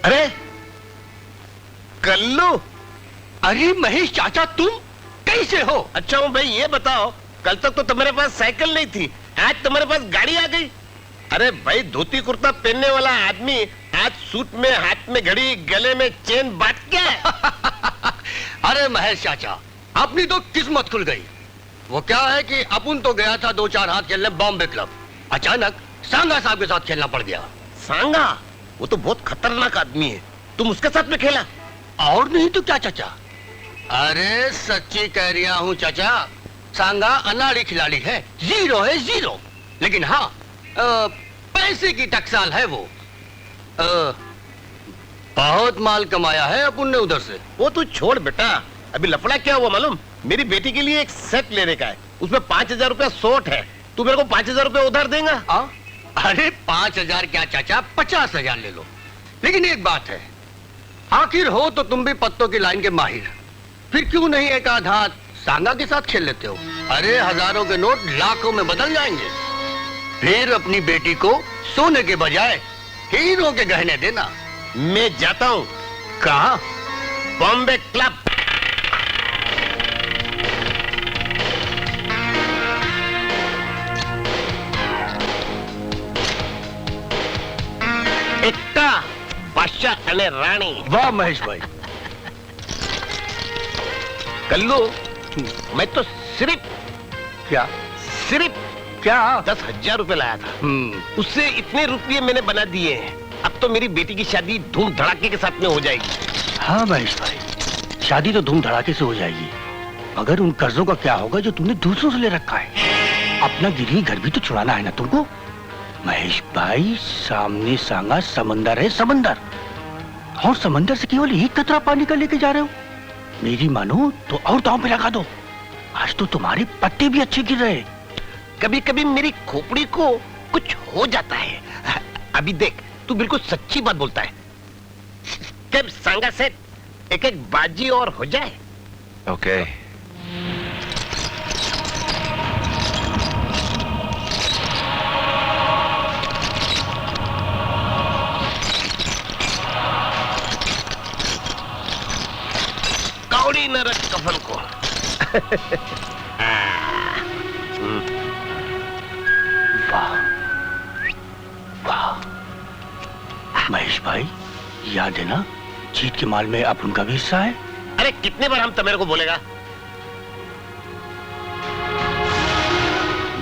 अरे कल्लू, अरे महेश चाचा, तुम कैसे हो? अच्छा हूँ भाई। ये बताओ, कल तक तो तुम्हारे पास साइकिल नहीं थी, आज तुम्हारे पास गाड़ी आ गई। अरे भाई, धोती कुर्ता पहनने वाला आदमी आज सूट में, हाथ में घड़ी, गले में चेन, बात क्या है? अरे महेश चाचा, अपनी तो किस्मत खुल गई। वो क्या है कि अपन तो गया था 2-4 हाथ खेलने बॉम्बे क्लब, अचानक सांगा साहब के साथ खेलना पड़ गया। सांगा? वो तो बहुत खतरनाक आदमी है, तुम उसके साथ में खेला? और नहीं तो क्या चाचा। अरे सच्ची कह रहा हूँ चाचा, सांगा अनाड़ी खिलाड़ी है, जीरो है, जीरो। लेकिन हाँ, पैसे की टकसाल है वो। बहुत माल कमाया है अपन ने उधर से। वो तू छोड़ बेटा, अभी लफड़ा क्या हुआ मालूम? मेरी बेटी के लिए एक सेट लेने का है, उसमें 5,000 रुपया शॉर्ट है। तू मेरे को 5,000 रुपया उधार देगा? अरे 5,000 क्या चाचा, 50,000 ले लो। लेकिन एक बात है, आखिर हो तो तुम भी पत्तों की लाइन के माहिर, फिर क्यों नहीं एक आध हाथ सांगा के साथ खेल लेते हो? अरे हजारों के नोट लाखों में बदल जाएंगे। फिर अपनी बेटी को सोने के बजाय हीरो के गहने देना। मैं जाता हूँ। कहाँ? बॉम्बे क्लब। एकता बादशाह अने रानी। वाह महेश भाई। कल्लू, मैं तो सिर्फ क्या 10,000 रुपए लाया था, उससे इतने रुपये मैंने बना दिए हैं। अब तो मेरी बेटी की शादी धूम धड़ाके के साथ में हो जाएगी। हाँ महेश भाई, शादी तो धूम धड़ाके से हो जाएगी, मगर उन कर्जों का क्या होगा जो तुमने दूसरों से ले रखा है? अपना गिरवी घर भी तो छुड़ाना है ना तुमको। महेश भाई, सामने सांगा समंदर है, समंदर, और समंदर से केवल एक कतरा पानी का लेके जा रहे हो। मेरी मानो तो और दांव पे लगा दो। आज तो तुम्हारे पत्ते भी अच्छे गिर रहे। कभी कभी मेरी खोपड़ी को कुछ हो जाता है। अभी देख, तू बिल्कुल सच्ची बात बोलता है। जब सांगा से एक एक बाजी और हो जाए। ओके। कौड़ी न रख कफन को। वाह वाह महेश भाई, याद है ना, जीत के माल में अब उनका भी हिस्सा है। अरे कितने बार हम तो मेरे को बोलेगा?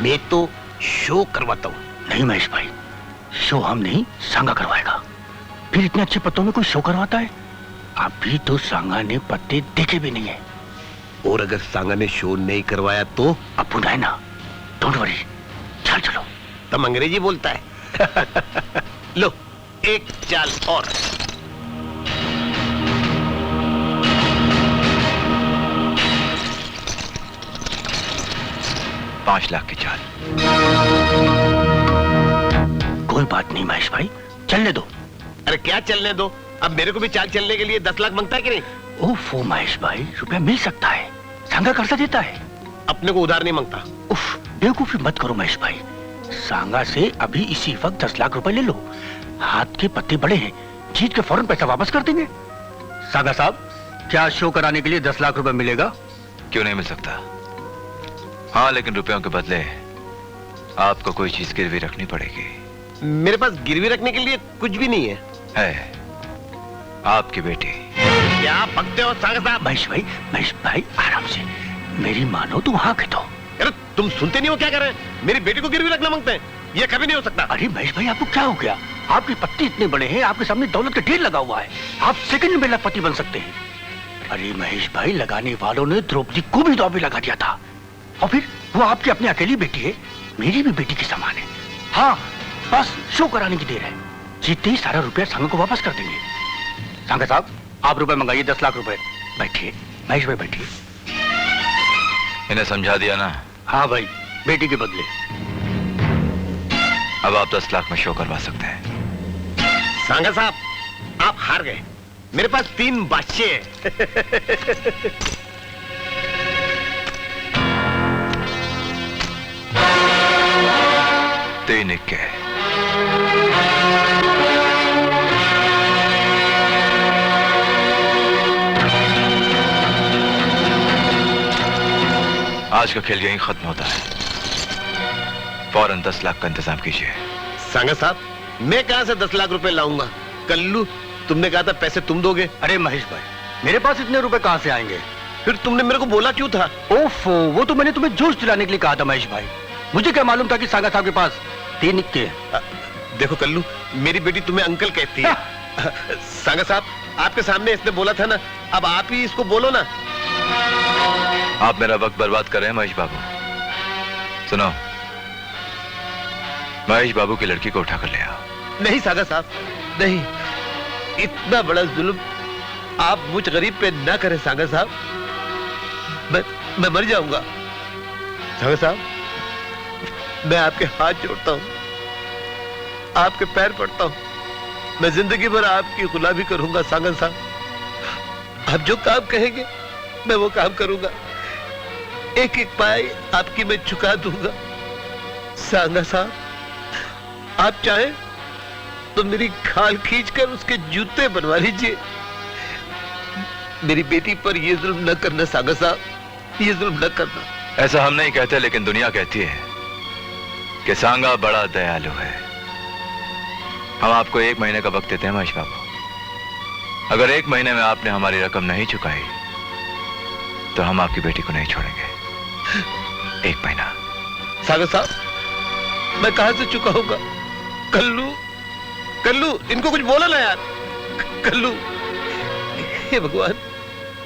मैं तो शो करवाता हूँ। नहीं महेश भाई, शो हम नहीं, सांगा करवाएगा। फिर इतने अच्छे पत्तों में कोई शो करवाता है? अभी तो सांगा ने पत्ते देखे भी नहीं है। और अगर सांगा ने शो नहीं करवाया तो? अपन है ना, डोंट वरी, चल चलो। तुम अंग्रेजी बोलता है। लो, एक चाल और। $5 लाख की चाल। कोई बात नहीं महेश भाई, चलने दो। अरे क्या चलने दो? अब मेरे को भी चाल चलने के लिए 10 लाख मांगता है कि नहीं? ओफो महेश भाई, रुपया मिल सकता है, सांगा कर्जा देता है। अपने को उधार नहीं मांगता। उफ, बेवकूफी मत करो महेश भाई। सांगा से अभी इसी वक्त 10 लाख रुपए ले लो। हाथ के पत्ते बड़े हैं, जीत के फौरन पैसा वापस कर देंगे। सांगा साहब, क्या शो कराने के लिए 10 लाख रुपए मिलेगा? क्यों नहीं मिल सकता? हाँ, लेकिन रुपयों के बदले आपको कोई चीज गिरवी रखनी पड़ेगी। मेरे पास गिरवी रखने के लिए कुछ भी नहीं है। है आपकी बेटी। क्या भगते हो सांगा साहब? महेश भाई आराम से, मेरी मानो तुम हाँ कह दो। अरे तुम सुनते नहीं हो क्या कर रहे हैं? मेरी बेटी को गिरवी रखना मांगते हैं, ये कभी नहीं हो सकता। अरे महेश भाई, आपको क्या हो गया? आपके पत्ते इतने बड़े हैं, आपके सामने दौलत का ढेर लगा हुआ है, आप सेकंड में लखपति बन सकते हैं। अरे महेश भाई, लगाने वालों ने द्रौपदी को भी दांव पे लगा दिया था, और फिर वो आपकी अपनी अकेली बेटी है, मेरी भी बेटी के समान है। हाँ, बस शो कराने की देर है, जीतते ही सारा रुपया सांगा को वापस कर देंगे। सांगा साहब, आप रुपए मंगाइए, 10 लाख रुपए। बैठिए महेश भाई, बैठिए। इन्हें समझा दिया ना? हाँ भाई, बेटी के बदले। अब आप 10 लाख में शो करवा सकते हैं। सांगा साहब, आप हार गए। मेरे पास 3 बादशाह हैं। तीन इक्के। आज का खेल यहीं खत्म होता है। फौरन 10 लाख का इंतजाम कीजिए। सांगा साहब, मैं कहां से 10 लाख रुपए लाऊंगा? कल्लू, तुमने कहा था पैसे तुम दोगे। अरे महेश भाई, मेरे पास इतने रुपए कहां से आएंगे? फिर तुमने मेरे को बोला क्यों था? ओफो, वो तो मैंने तुम्हें जूस दिलाने के लिए कहा था महेश भाई। मुझे क्या मालूम था कि सांगा साहब के पास 3 इक्के हैं। देखो कल्लू, मेरी बेटी तुम्हें अंकल कहती है। सांगा साहब, आपके सामने इसने बोला था ना, अब आप ही इसको बोलो ना। आप मेरा वक्त बर्बाद कर रहे हैं महेश बाबू। सुनो, महेश बाबू की लड़की को उठा कर ले आओ। नहीं सांगा साहब, नहीं, इतना बड़ा जुल्म आप मुझ गरीब पे ना करें सांगा साहब। मैं मर जाऊंगा। सांगा साहब, मैं आपके हाथ जोड़ता हूं, आपके पैर पड़ता हूं। मैं जिंदगी भर आपकी गुलामी करूंगा सांगा साहब। आप जो काम कहेंगे मैं वो काम करूंगा। एक एक पाई आपकी मैं चुका दूंगा। सांगा साहब, आप चाहें तो मेरी खाल खींचकर उसके जूते बनवा लीजिए। मेरी बेटी पर ये जुल्म न करना सांगा साहब, ये जुल्म न करना। ऐसा हम नहीं कहते, लेकिन दुनिया कहती है कि सांगा बड़ा दयालु है। हम आपको 1 महीने का वक्त देते हैं महेश बाबू। अगर 1 महीने में आपने हमारी रकम नहीं चुकाई तो हम आपकी बेटी को नहीं छोड़ेंगे। 1 महीना। सांगा साहब, मैं कहां से चुकाऊंगा? कल्लू, कल्लू, इनको कुछ बोला ना यार। कल्लू, हे भगवान,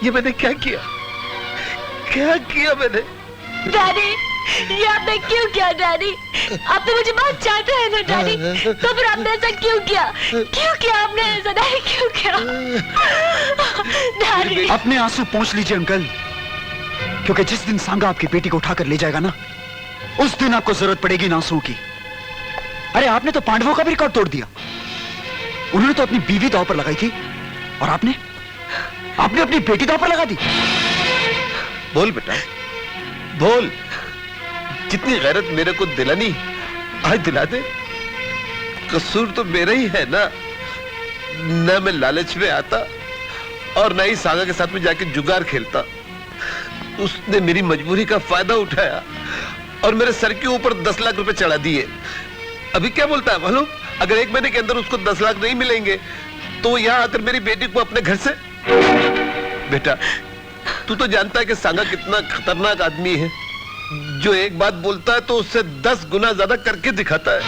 ये मैंने क्या किया? क्या किया मैंने? डैडी, ये आपने क्यों किया डैडी? आप तो मुझे बहुत चाहते हैं ना डैडी, तो फिर आपने ऐसा क्यों किया? क्यों किया आपने ऐसा डैडी, क्यों किया? डैडी, अपने आंसू पोंछ लीजिए अंकल, क्योंकि जिस दिन सांगा आपकी बेटी को उठाकर ले जाएगा ना, उस दिन आपको जरूरत पड़ेगी इन आंसुओं की। अरे आपने तो पांडवों का भी रिकॉर्ड तोड़ दिया। उन्होंने तो अपनी बीवी दांव पर लगाई थी, और आपने अपनी बेटी दांव पर लगा दी। बोल बेटा, बोल। जितनी गैरत मेरे को दिलानी, आज दिला दे। कसूर तो मेरा ही है ना। ना मैं लालच में आता और ना ही सांगा के साथ में जाके जुगार खेलता। उसने मेरी मजबूरी का फायदा उठाया और मेरे सर के ऊपर 10 लाख रुपए चढ़ा दिए। अभी क्या बोलता है मालूम? अगर 1 महीने के अंदर उसको 10 लाख नहीं मिलेंगे तो वो यहाँ आकर मेरी बेटी को अपने घर से। बेटा, तू तो जानता है कि सांगा कितना खतरनाक आदमी है, जो एक बात बोलता है तो उससे 10 गुना ज्यादा करके दिखाता है।